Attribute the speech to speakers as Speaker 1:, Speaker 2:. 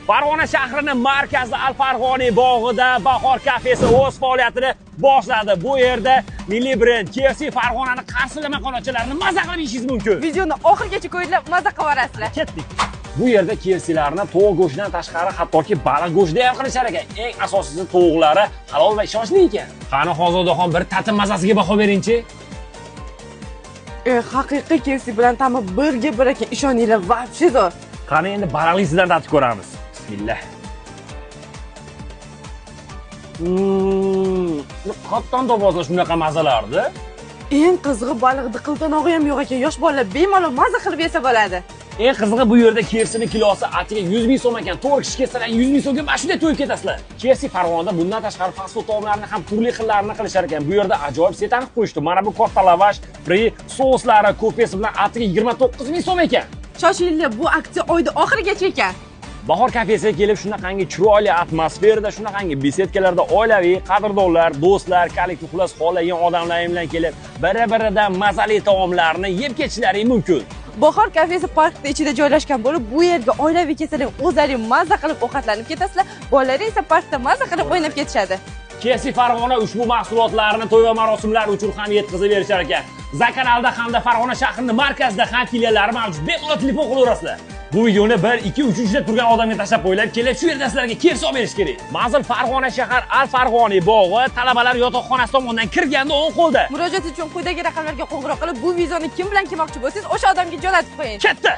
Speaker 1: Farg'ona shahrining markazi Al-Farg'oniy bog'ida Bahor kafesi o'z faoliyatini boshladi. Bu yerda milliy brend KFC Farg'onani qarsilama qolachalarini maza qilib yeyishingiz mumkin.
Speaker 2: Videoni oxirigacha ko'ringlar, maza qilib olasizlar.
Speaker 1: Ketdik. Bu yerda KFC'larni tovuq go'shtidan tashqari hattoki baliq go'shtida ham qilishar ekan. Eng asosiysi tovuqlari halol va ishonchli ekan. Qani Hozirdaxon bir ta'tim mazasiga baho beringchi.
Speaker 2: Haqiqiy KFC bilan ta'mi birga bir ekan, ishoninglar, вообще zo'r.
Speaker 1: Qani endi baliqlisidan tatib ko'ramiz. Bismillah. Qattan to'g'ri shunaqa mazalardi.
Speaker 2: Eng qizig'i baliq diqiltonog'i ham yo'q ekan. Yosh bolalar bemalol maza qilib yesa bo'ladi.
Speaker 1: Eng qizig'i bu yerda KFC'ning kilosi atiga 100 ming so'm ekan. 4 kishi kelsalar 100 ming so'mga mana shunday to'yib ketasizlar. KFC Farg'onada bundan tashqari fast food taomlarini ham turli xillarini qilishar ekan. Bu yerda ajoyib setanib qo'yishdi. Mana bu katta lavash, fri souslari, ko'pesi bilan atiga 29 ming so'm ekan.
Speaker 2: Shoshilinglar, bu aksiya oyda oxirigacha ekan.
Speaker 1: Bahor kafesiga kelib shunaqangi chiroyli atmosferada, shunaqangi besedkalarda oilaviy, qadrdonlar, do'stlar, kollektiv xullas xohlagan odamlar bilan kelib, bir-biridan mazali taomlarni yeb ketishlaring mumkin.
Speaker 2: Bahor kafesi parkda ichida joylashgan bo'lib, bu yerga oilaviy kelsalar o'zlaring maza qilib ovqatlanib ketasizlar, bolalaring esa parkda maza qilib o'ynab ketishadi.
Speaker 1: KFC Farg'ona ushbu mahsulotlarni to'y va marosimlar uchun ham yetkazib berishar ekan. Zakanalda hamda Farg'ona shahrining markazida ham filiallari mavjud. Bemalol telefon qilaverasizlar. Bu videoni 1, 2, 3-da turgan odamga tashlab qo'yinglar, kelib shu yerda sizlarga KFC olib berish kerak. Manzil Farg'ona shahar Al-Farg'oniy bog'i, talabalar yotoqxonasi tomonidan kirganda o'ng qo'lda.
Speaker 2: Murojaat uchun quyidagi raqamlarga qo'ng'iroq qilib, bu videoni kim bilan kelmoqchi bo'lsangiz, o'sha odamga jo'natib qo'ying.
Speaker 1: Ketdi.